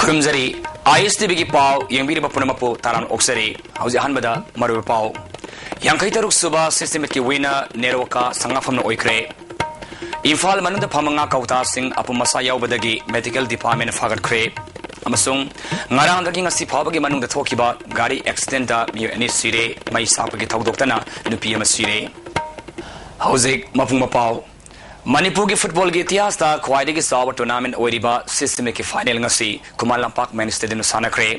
Akumzari, ISTV ki pau, yang biri bapunamapu taran oksari, hauzi hanbada maru pau. Yang kaitaruk suba systemic ki wina neroka sangafam na oikre. Imphal manunda phamanga kauta sing apumasa yaubadagi medical department fagat kre. Amasung ngarang dagi ngasi phawagi manungda thokiba gari accident da mi ani sire mai sapagi thawdoktana nupi ama sire. Hauzik mapung mapau. Manipur ki football ki इतिहास ता ख्वाइदे की सावर tournament ओरिबा system की final ngasi Kumar लंपाक main stadium सानखरे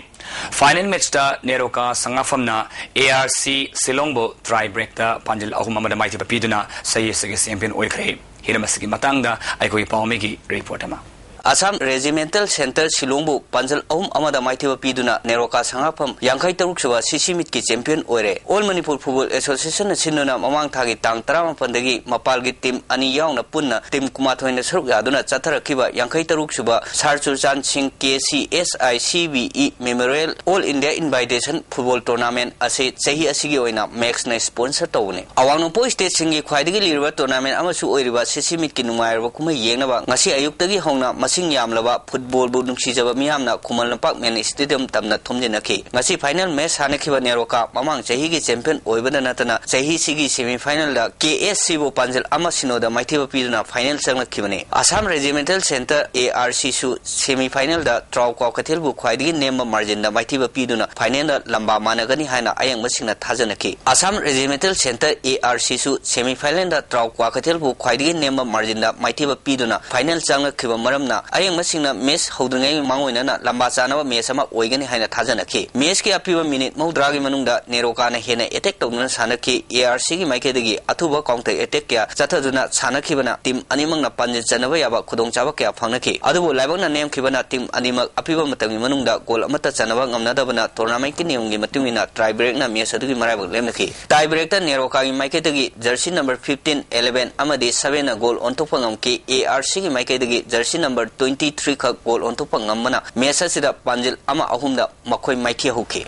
final match ता NEROCA संगाफमना ARC सिलोंगबो try break ता पंजल अहुम ममदा माइति पिदुना सही सगे champion ओइखरे हिरमसकी मतंगदा आइकोई पावमेगी report अमा Assam Regimental Center Silongbu Panjal Ahum Amada Maithiba Piduna Neroka Sangapam Yankai Taruk Suba Sisimit ki champion oire All Manipur Football Association Sinuna Mamang Thagi Tang Tarama Pandagi Mapalgi team Ani Yauna Punna team Kumathoina Saruk Yaduna Chatara Kiba Yankai Taruk Suba Sarchurchan Singh KCSICBE Memorial All India Invitation Football Tournament Ase Sahi Asigi Oina Max na sponsor tawne Awang po state singi khwaidagi lirwa tournament amasu oiriba Sisimit ki numayarba kuma yengnaba ngasi ayuktagi hongna Masing yamlaba football bu nungsijaba miyamna kumal lampak men stadium tamna thumjinaki ngasi final match hanakhiba neroka mamang chahi gi champion oibana natana chahi sigi semi final da KSC bu panjal ama sinoda maithiba piduna final changnakibane Assam Regimental Center ARC su semi final da traw kwa kathel bu khwaidigi nemba margin da maithiba piduna final da lamba managani haina ayang masingna thajanaki Assam Regimental Center ARC su semi final da traw kwa kathel bu khwaidigi nemba margin da maithiba piduna final changnakhiba maramna ayang masingna mes hodringai mangoina na lamba chanaba mes ama oigani haina thajanaki mes ki apiba minute maudragi manungda neroka na hena attack tawna sanaki ARC gi maikedagi athuba counter attack kya chathaduna sanakhibana team animang na panje janaba yaba khudong chaba kya phangnaki adubo laibang na nem khibana team animak apiba matangi manungda goal amata chanaba ngamnadabana tournament ki niyam gi matungina tie break na mes adugi maraibak lemnaki tie break ta neroka gi maikedagi jersey number 15 11 amadi 7 na goal ontopa ngamki ARC gi maikedagi jersey number 23 ka goal on to pangamana mesa sida panjil ama ahumda makhoi maiki hoke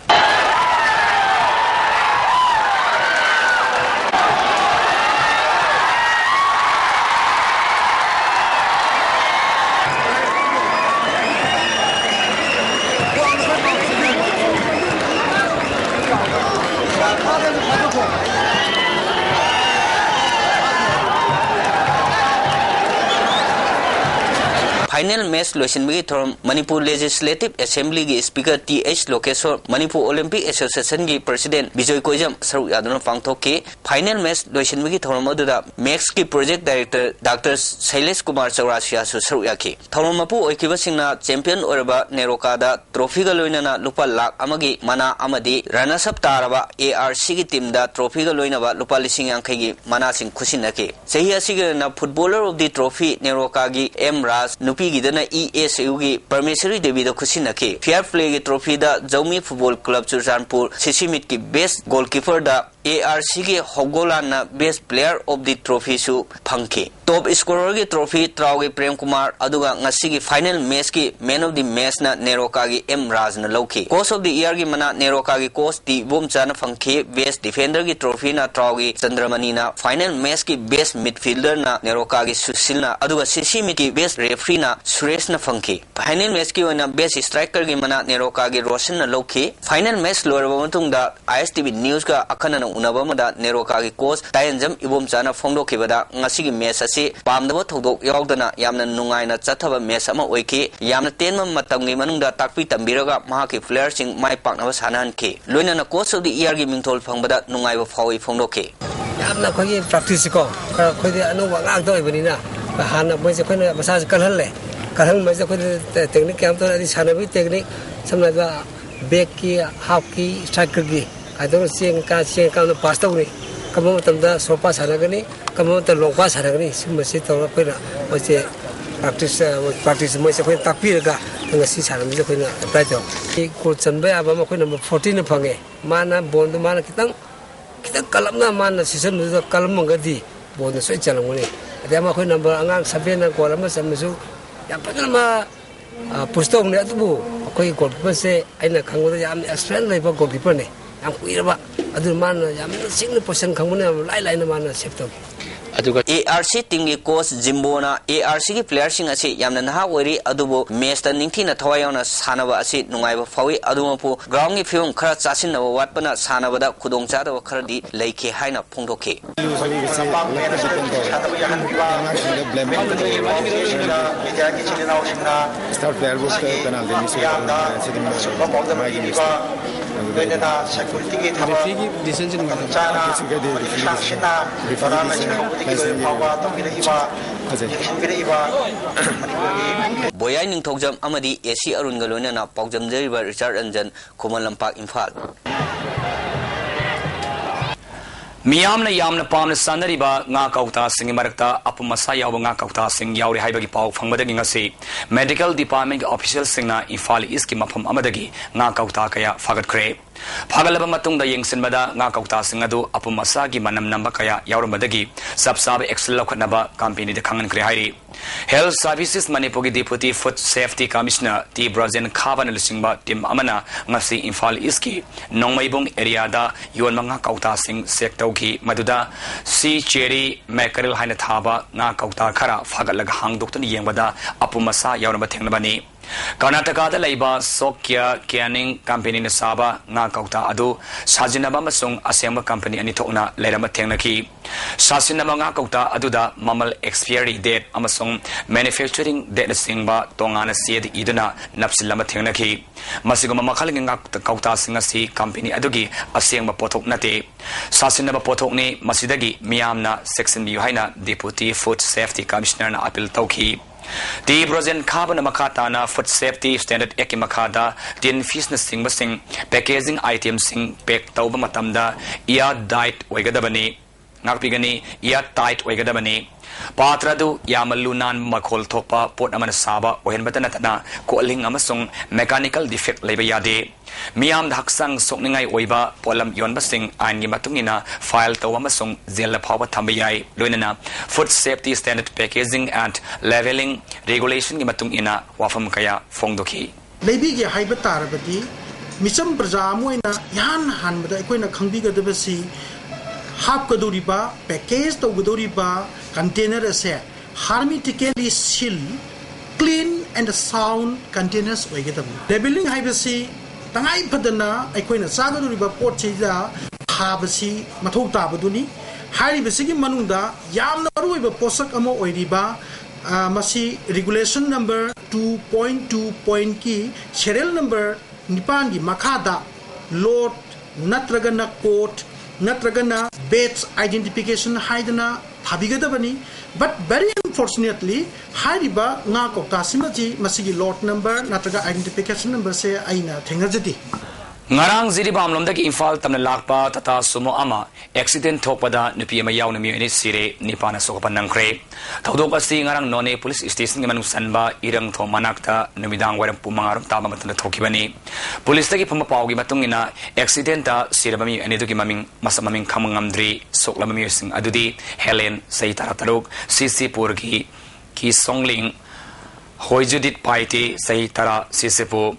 Final match loisin bagi thorom Manipur Legislative Assembly gi Speaker TH Lokeswar Manipur Olympic Association gi President Bijoy Koijam saruk yaduna pangthoke final match loisin bagi thorom aduda Max ki Project Director Dr. Shailesh Kumar Chaurasiya su saruk yaki thorom mapu oikiba singna champion oraba neroka da trophy ga loinana lupa lakh amagi mana amadi runners up taraba ARC gi team da trophy ga loinaba lupa lising yankai gi mana sing khusinake sehi asigi na footballer of the trophy neroka gi M Raj Gidana ESU gi Permissory Devi da khusinaki fair play gi trophy da Jaumi Football Club Churchanpur Sisimit ki best goalkeeper da ARC gi Hogolan na best player of the trophy su phangki top scorer gi trophy Trau gi Prem Kumar aduga ngasi gi final match ki man of the match na Neroka gi M Raj na lauki coach of the year gi mana Neroka gi coach T Bomcha na phangki best defender gi trophy na Trau gi Chandramani na final match ki best midfielder na Neroka gi Sushil na aduga Sisimit ki best referee na Suresh na phangki final match ki ona best striker gi mana Neroka gi Roshan na lauki final match loraba matungda ISTV news ka akhana unabamada Neroka gi coach Tayanjam Ibomchana phongdokhibada ngasigi match asi pamdaba thodok yaudana yamna nungaina chathaba match ama oiki yamna tenma matamgi manungda takpi tambiraga mahaki player sing mai paknaba sananki loinana coach of the year gi mingthol phangbada nungaiba phawi phongdokhe yamna khogi practice ko khodi anu wanga doi banina hana boise khona masa kalhalle kalhang mai khodi technique kam to adi sanabi technique samna da back ki half ki striker gi ador siang ka no pasta uni kamo tamda sopa saragani kamo ta longpa saragani simasi to pera oche practice mai se khoi tapiraga ngasi sarami se khoi na apply to ki ko chanba aba ma khoi number 14 na phange mana bond mana kitang kalamna mana season du kalam ngadi bond soi chalamuni ada ma khoi number angang 7 na ko lama samsu ya padama pusto ne atu khoi ko se aina khangoda yam experience leiba goalkeeper ne am kuiraba adu mana yam single person khangune lai lai na mana save to ARC team की coach जिम्बोना ARC की player Singh असी यामना नहा ओरी अदुबो match ता निंगथीना थवायावना सानबा असी नुंगाइबा फावी अदुमपु ground की film खरा चासिनबा वाटपना सानबदा खुदोंचादबा खरदी लैखे हाइना फोंदोखे स्टार प्लेयर बुक पेनल देनी से सेक्यूरिटी की डिसीजन बोयाई निंगथौजम अमदी एसी अरुण गलोनना पाउजमजरिबा रिचार्ड रंजन खुमन लंपाक इम्फाल मियामना यामना पामना सानरिबा nga kauta singi marakta apumasa yawa nga kauta sing yauri haibagi pau phangmadagi ngasi medical department official singna Imphal East ki mafam amadagi nga kauta kaya fagat khre phagalaba matungda yengsinbada nga kauta sing adu apumasa gi manam namba kaya yaurmadagi sabsab excel lokhnaba company de khangan khre hairi Health Services Manipuri Deputy Food Safety Commissioner T. Brazen Khaban Lusingba Tim Amana ngasi Imphal East ki Nongmaibong area da yon mga kauta sing sector ki maduda si cherry mackerel haina thaba nga kauta khara phagalaga hangdoktan yengbada apumasa yauraba thengnabani Karnataka da laiba Sokya Canning Company na saba nga kauta adu sajinaba masung asema company ani thokna lerama thengnaki sasinaba nga kauta aduda mamal expiry date amasung manufacturing date singba tongana sied iduna napsilama thengnaki masigoma makhal nga kauta singasi company adugi asengba pothok nate sasinaba pothok ni masidagi miyamna section bi haina Deputy Food Safety Commissioner na appeal tawki The Brazen Carbon Makatana Food Safety Standard Eki Makada Tin Fish Sing Basing Packaging Items Sing Pek Tauba Matamda Ia Diet Wegadabani Nakpigani Ia Tight Wegadabani Patradu Yamalunan Makol Topa Port Amanasaba Ohen Batanatana Koling Amasung Mechanical Defect Labayade Miam Haksang Sokningai Oiba Polam Yon Basing Angi Matungina File Tawamasung Zella Power Tambayai Luinana Food Safety Standard Packaging and Leveling Regulation Gimatung Ina Wafam Kaya Fongdoki Lebigi Haibatarabati Misam Prajamoina Yan Hanbada Equina Kambiga de Basi Hap Gaduriba Package to Gaduriba Container Asset hermetically sealed clean and sound containers Wegatam Labeling Haibasi Tangai Padana, Equina Saga Riba Port Chida, Habasi, Matota Baduni, Hari Basiki Manunda, Yam Norway Posak Amo Oidiba, Masi regulation number 2.2 key, serial number Nipangi Makada, Lord Natragana Court, Natragana Bates identification Haidana, Habigadabani, but very unfortunately, Hariba Nako Tasimaji Masigi lot number, Natraga identification number say Aina Tengaziti. Ngarang Ziribam Lomdaki Imphal Tamna Lakpa Tata Sumo Ama accident Topada Nupiama Yaunami in Sire Nipana Sokapanangre. Taudopasi Ngarang None Police Station Manu Sanba Irang Tomanakta Numidang Waram Pumangarum Tabamatana Tokibani. Police Taki Pumapaugi Matungina accidenta Sirabami and Edukimaming Masamaming Kamangamdri Soklamami Sing Adudi Helen Saitarataruk Sisi Purgi Ki Songling Hoijudit Paiti Saitara Sisipu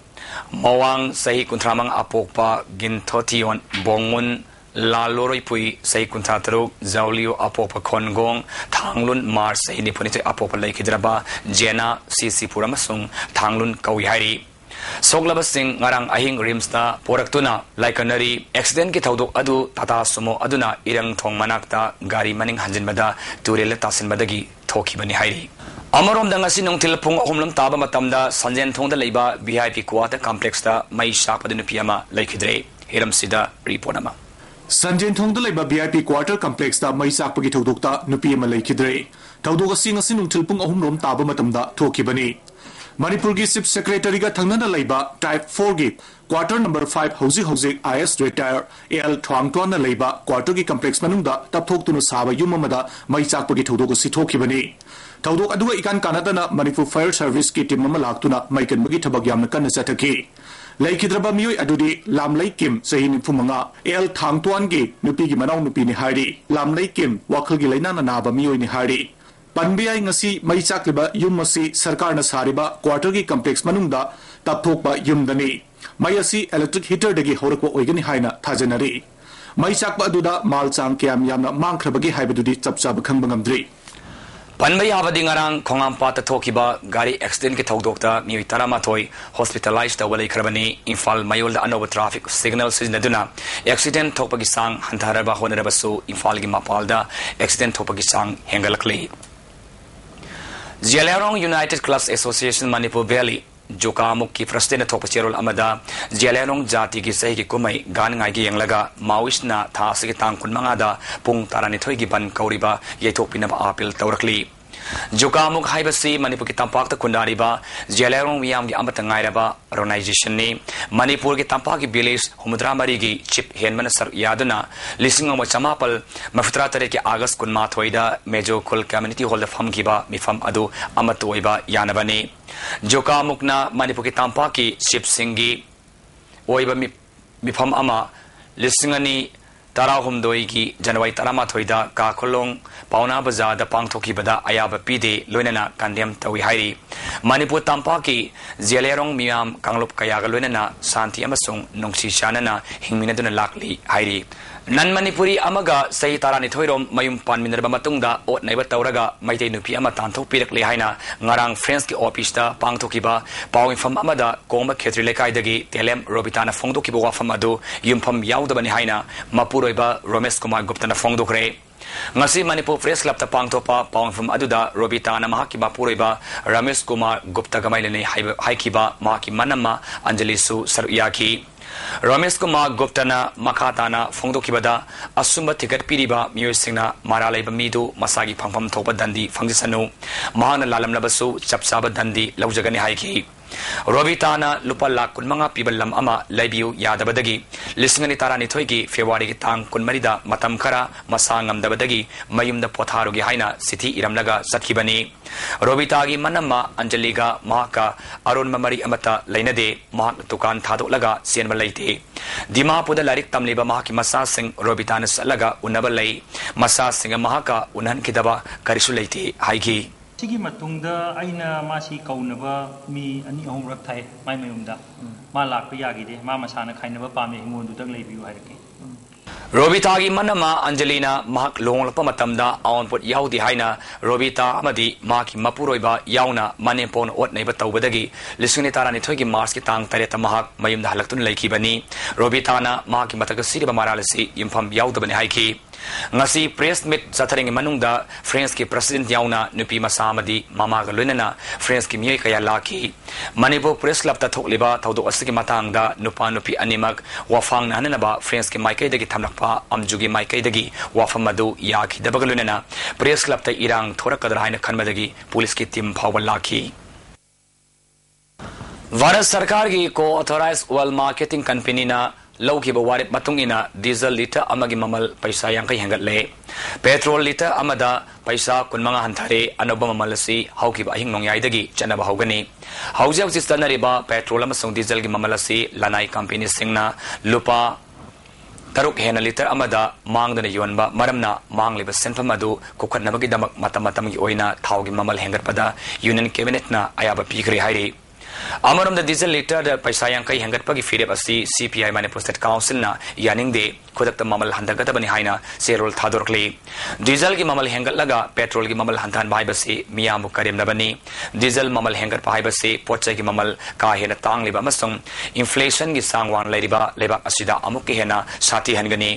Mawang Sahi Kuntramang Apokpa Gintotion Bongun Laloroi Pui Sahi Kuntataruk Zaulio Apopa Kongong Tanglun Mars Sahi Nipunite Apopa Lakidraba Jena Sisi Puramasung Tanglun Kawihari Soglabasing Ngarang Ahing Rimsta Poraktuna Laikanari Accident Kitaudo Adu Tata Sumo Aduna Irang Tong Manakta Gari Maning Hanjinbada Turele Tasin Badagi Toki Bani Hairi Amarom Dangasi Nong Tilpung Homlam Taba Matamda Sanjan Tong the Leba VIP Quarter Complex da Mai Shapadin Piama Laikidre Hiram Sida Reportama Sanjan Tong the Leba VIP Quarter Complex da Mai Sapagi Todokta Nupiama Laikidre Taudoga Singasin Nong Tilpung Homlam Taba Matamda Toki Bani Manipur Chief Secretary ga Thangna Laiba Type 4 gi Quarter number 5 Housing IS Retire AL Twangtwana Laiba Quarter gi Complex Manungda Tapthok Tunu Saba Yumamada Mai Sapagi Todogo Sitoki Bani Taudok Adua Ikan Kanadana Manipur Fire Service ki Tim Mamalaktuna Maikan Magi Tabagyam Kan Sataki Laikidraba Mui Adudi Lam Lake Kim Sahin Fumanga AL Thangtuan gi Nupi Manau Nupi ni Hari Lam Lake Kim Wakal gi Laina Naba Mui ni Hari Panbiya ngasi mai chakliba yum masi sarkar na sariba quarter gi complex manungda tapthokpa yumdani mai asi electric heater dagi horakwa oigani haina thajanari mai chakpa aduda mal chang kyam yamna mangkhrabagi haibadudi chapchaba khangba ngamdri Panbai habadi ngarang khongam pata thokiba gari accident ki thokdokta miwi tarama thoi hospitalized da walai khrabani Imphal mayol da anoba traffic signal siznaduna accident thokpagi sang hantaraba honarabasu Imphal gi mapalda accident thokpagi sang hengalakli Jelarong United Clubs Association Manipur Valley Jokamuk ki frastena thokpa cherol amada Jelarong jati ki sahi ki kumai gan ngai gi yanglaga maoist na thasi ki tang kun manga da pung tarani thoi gi ban kauriba yethok pinaba apil tawrakli Jokamuk haibasi Manipur ki tampak ta kundariba Jelarong miyam gi amata ngairaba organization ni Manipur ki tampak ki village humudra mari gi chip henman sar yaduna lising ma chamapal maftra tare ki august kunma thoida mejo kul community hall da fam ki ba mifam adu amatoiba yanabani Jokamukna Manipur ki tampak ki chip singi oiba mifam ama lisingani Tarahumdoi ki January tarama thoida ka kholong pauna bazaar da pangthoki bada ayaba pide loinana kandem tawi hairi Manipur tampa ki Jelarong miyam kanglop kaya ga loinana santi amasung nongsi chanana hingmina duna lakli hairi Nan Manipuri amaga sahi tarani thoirom mayum pan minerba matungda ot naiba tawraga maitei nupi ama tanthok pirakle haina ngarang friends ki office da pangthokiba pawing fam amada koma khetri lekai dagi telem robitana phongdokiba wafam adu yumpham yaudabani haina mapuroiba Ramesh Kumar Gupta na phongdokre ngasi Manipur Press Club ta pangthopa pawing fam aduda robitana mahaki mapuroiba Ramesh Kumar Gupta gamailene haikiba mahaki manama Anjali su saruyaki Ramesh Kumar Gupta na makatana phongdokibada asumba ticket piriba miyosingna maralaiba midu masagi phangpham thopa dandi phangjisanu mahana lalamlabasu chapsaba dandi laujagani haiki Robitana lupa lakh kunmanga pibalam ama laibiu yadabadagi lisingani tarani thoigi February ki tang kunmarida matam khara masangam dabadagi mayumda potharugi haina sithi iramlaga satkibani Robita gi manama Anjaliga mahaka arun mamari amata lainade mahak tukan thadolaga sienba laite Dimapurda larik tamliba mahaki masa sing Robitana salaga unabalai masa singa mahaka unan kidaba karisu laite haigi Sigi matungda aina masi kaunaba mi ani ahum rak thai mai mayumda ma lakpa yagide ma masana khainaba pame ingondu tak leibiu hairke Robita gi manama Angelina mahak longlapa matamda awanpot yaudi haina Robita amadi maki mapuroiba yauna manepon ot naiba tawbadagi lisungni tarani thoigi mars ki tang tareta mahak mayumda halaktun laikibani Robita na maki mataga siriba maralasi impham yaudabani haiki ngasi press meet satharing manungda friends ki president yauna nupi masamadi mama ga loinana friends ki miyai kaya laki Manipur Press Club ta thokliba thawdo asigi matangda nupa nupi animak wafang nanaba friends ki maikai dagi thamlakpa amjugi maikai dagi wafam madu yaki dabaga loinana Press Club ta irang thorakadar haina khanmadagi police ki team phawal laki Bharat Sarkar ki co-authorized oil marketing company na Lauki bawarit matungina diesel liter amagi mamal paisa yang kai hengatle petrol liter amada paisa kunmanga hanthare anoba mamalasi hauki ba hing nongyai dagi chanaba haugani haujak sistanariba petrol amasung diesel gi mamalasi lanai company singna lupa taruk hena liter amada mangdana yonba maramna mangliba senfam adu kokhatnabagi damak matam gi oina thaugi mamal hengatpada union cabinet na ayaba pikri hairi Amaram the diesel liter the paisa yang kai hengat pagi firep asi CPI Manipur State Council na yaning de khodak ta mamal handagata bani haina serol thadorkli diesel ki mamal hengat laga petrol ki mamal hantan bai basi miyam karim na bani diesel mamal hengat pai basi pochai ki mamal ka hena tang liba masung inflation gi sangwan leriba lebak asida amuk ki hena sati hangani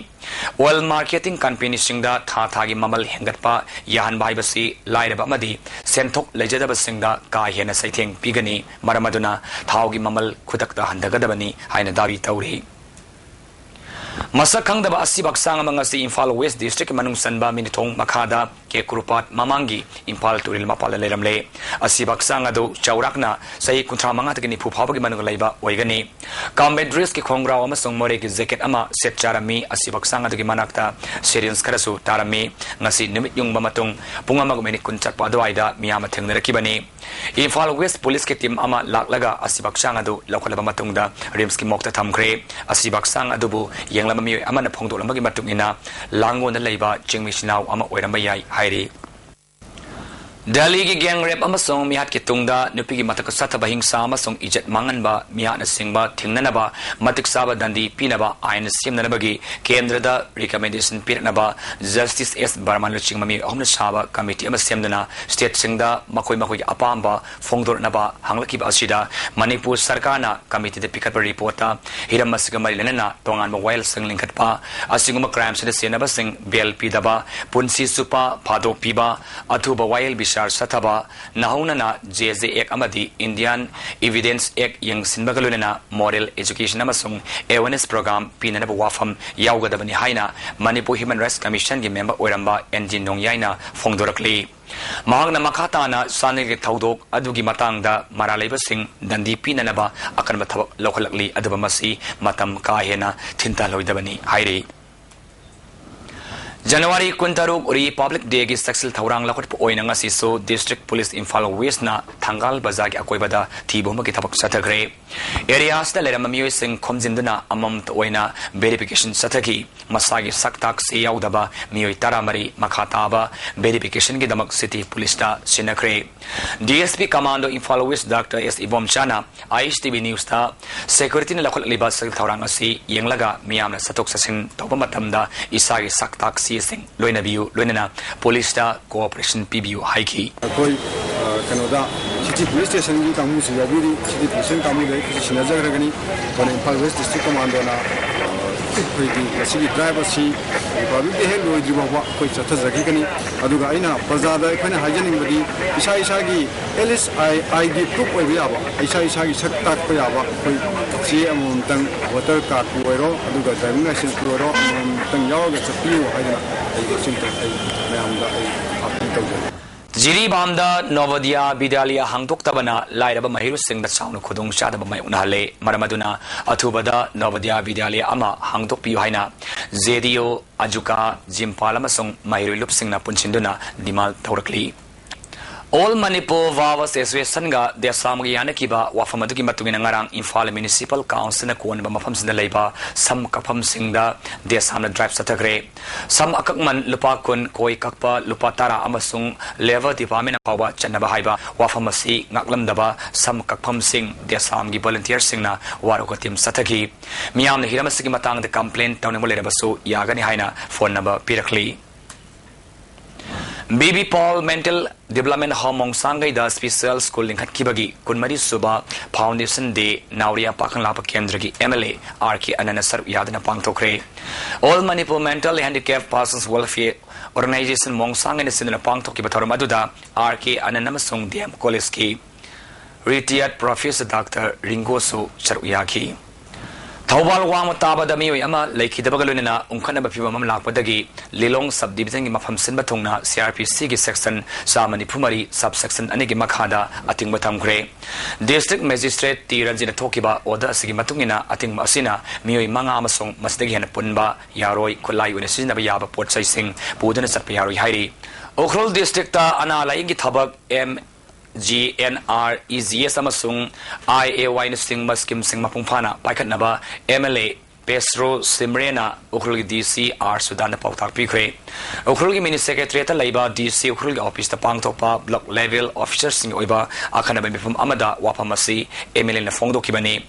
oil marketing company singda tha gi mamal hengat pa yahan bai basi lairaba madi senthok lejada basingda ka hena saitheng pigani maramaduna thaugi mamal khudak ta handagadabani haina dawi tauri Masak khangdaba asibak sang amangasi Imphal West District manung sanba minithong makhada ke kurupat mamangi Imphal turil mapala leramle asibak sang adu chaurakna sai kunthra manga takini phuphabagi manung laiba oigani combat dress ki khongrao amasung more ki jacket ama set charami asibak sang adu ki manakta serious karasu tarami ngasi nimit yung bamatung pungama gumeni kunchak padwaida miyama thengnarakibani Imphal West police ki team ama laklaga asibak sang adu lokholaba matungda rims ki mokta thamkhre asibak sang adu bu yenglama mi amana phongdo lamagi matungina langon na leiba chingmi sinau ama oiramba yai hairi Delhi ki gang rape amasong mihat ki tungda nupi ki matak sataba hingsa amasong ijat manganba mihat na singba thingnanaba matik saba dandi pinaba ain simnanabagi kendrada recommendation piranaba Justice S Barman luching mami ahumna saba committee ama semdana state singda makoi apamba phongdornaba hanglaki asida Manipur sarkarna committee de pick up report ta hiram masgamari lenana tongan ma wild sing linkatpa asinguma crime se senaba sing BLP daba punsi supa phadok piba athuba wild Sataba Nahunana JZ Act Amadi Indian Evidence Act Yang Sinbagaluna Model Education Amasung Awareness Program Pinanaba Wafam Yaugadabani Haina Manipur Human Rights Commission gi member Oramba Engine Nongyaina Fongdorakli Mahagna Makatana Sanil Taudok Adugi Matangda Maraleba Sing Dandi Pinanaba Akanba Lokalakli Adabamasi Matam Kahena Tinta Loidabani Hairi January Kuntaruk Republic Day gi sexual thaurang lakot po oina nga siso District Police Imphal West na Thangal Bazar gi akoibada thiboma gi thabak sathagre areas da lera mamioi sing khomjinduna amam to oina verification sathagi masagi saktak se yaudaba mioi taramari makhataba verification gi damak city police ta sinakre DSP Commando Imphal West Dr. S Ibom Chana ISTV News ta security na lakot liba sexual thaurang asi yenglaga miyamna satok sasin toba matamda isagi saktak sing loina biu loina police ta cooperation PBU haiki koi kanoda city police station gi kamu su yabiri city police kamu de ki sinajagragani kon Imphal West district commando na koi di city driver si babu de he loi driba wa koi chatha jagi kani aduga aina bazada khana hajaning badi isa gi LSI ID proof oi biya ba isa gi sakta ko ya ba koi si amon tang voter card ko ro aduga driving license ko ro tang yaw ga chapiu haina Jiri Bamda Novodia Bidalia Hangtok Tabana Lairaba Mahiru Sing the sound of Kudung Shadaba Mayunale Maramaduna Atubada Novodia Bidalia Ama Hangtok Piuhaina Zedio Ajuka Jimpalamasong Mahiru Lupsingna Punchinduna Dimal Taurakli All Manipur Vavas Sanga Desamgi Yanakiba Wafamaduki Matungin Ngarang Imphal Municipal Council na Kuan Bamafam Sinda Sam Kapam Singda Desam Drive Satagre Sam Akakman Lupakun Koi Kakpa Lupatara Amasung Level Department Pawa Chanaba Haiba Wafamasi Naklamdaba Sam Kakpam Sing Desamgi Volunteer Singna Warokatim Satagi Miam the Hiramasiki Matang the complaint Townamulabasu Yagani Haina phone number Pirakli Baby Paul Mental Development Home Sangai da Special School Linkat Kibagi Kunmari Suba Foundation Day Nauria Pakanlapa Kendragi MLA RK Ananasar Yadana Pangtokre All Manipur Mental Handicapped Persons Welfare Organization Mongsang and Sinna Pangtoki Batoromaduda RK Ananamasung DM Koleski Retired Professor Dr. Ringoso Charuyaki Thawal Wang Taba da Miyo Yama Lake Hidabagaluna Unkana Bapimam Lakpadagi Lilong subdivision Mafam Sinbatona CRPC section Samani Pumari subsection Anigi Makada Ating Batam Gre District Magistrate Tiranjina Tokiba Oda Sigimatungina Ating Masina Miyo Manga Amasong Masdagian Punba Yaroi Kulai Unisina Yaba Port Sing Budana Sapayari Hairi Okrol District Ana Laingi Tabak GNREZS Amasung IAY Sing Maskim Sing Mapungpana Paikatnaba MLA Pesro Simrena Ukrul DC R Sudan Pautak Pikre Ukrul Mini Secretary Laiba DC Ukrul Office the Pangtopa Block Level Officers Sing Oiba Akanaba Mifum Amada Wapamasi MLA Fongdo Kibani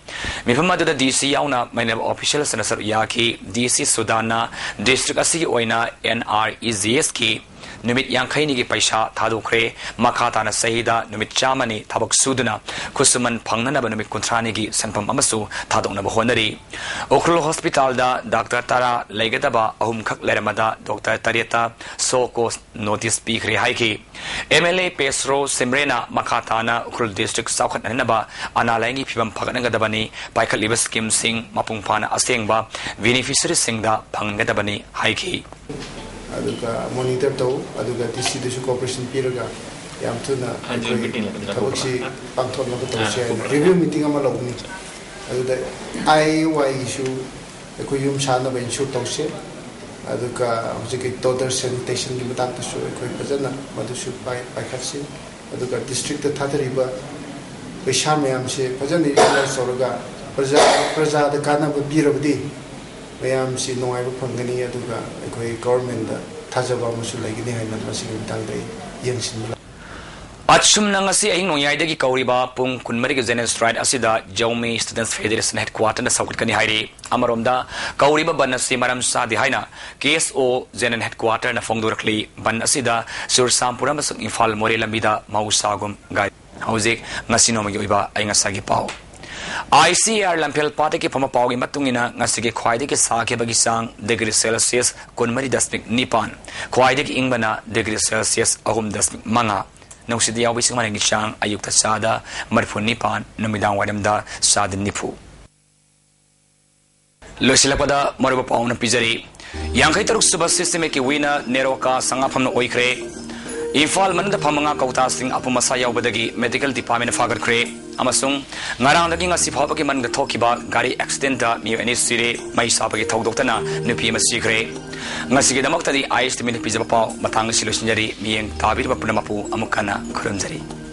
Mifamada DC Yauna Minor Officials and Yaki DC Sudana District Asi Oina NREZS Ki Numit Yankaini Paisha Tadukre Makatana Sahida Numit Chamani Tabak Suduna Kusuman Pangnana Numit Kuntrani Sanpam Amasu Tadona Bahonari Okrul Hospital da Dr. Tara Legataba Ahumkak Leramada Dr. Tarieta Soko Notice Pikri Haiki MLA Pesro Simrena Makatana Okrul District South Nanaba Analangi Pibam Pagangadabani Paikalibas Kim Sing Mapungpana Asengba Beneficiary Singda Pangadabani Haiki aduga monitor to aduga DC de cooperation piraga yam tuna thawksi pangthon na to share review meeting ama logni aduda IY issue ko yum sana ben shoot to share aduga hojiki total sanitation gi matang to show ko pajana madu shoot by khatsi aduga district ta thariba paisa mayam se pajani ila soroga praja da kana birabdi mayam si noai bu phangani aduga ekoi government da thajaba musu lagini haina masigi tangdai yengsin Asumna ngasi ahing nongyai kauriba pung kunmari general strike asida Jaume Students Federation headquarter na saukit kani hairi amaromda kauriba banasi maram sa di haina KSO general headquarter na fongdurakli ban asida sur sampura masuk Infal More lambida mausagum gai hauzik ngasi nomagi oiba ay ngasagi pau ICR Lampel Party ki pama pau gi matungina ngasi ki khwaide ki sa ke bagi sang degree Celsius kunmari dasmik nipan khwaide ki ingbana degree Celsius agum dasmik manga Nausidi yawi sing manang isang ayuk ta sada marpun nipan numidang wadam da sada nipu. Losila pada maruba pauna pizari. Yang kai taruk subas system ki wina neroka sangapam no oikre. Infal mananda pamanga kauta sing apu masaya ubadagi medical department fagar kre. Amasung ngarang dagi ngasi phapa ki mananda thokiba gari accident da mi ani sire mai sapa ki thok doktana nupi masi kre. Ngasi ki damak tadi ISTV Manipuri pizaba pau matang silosinjari miyeng tabir ba punamapu amukana kurunjari.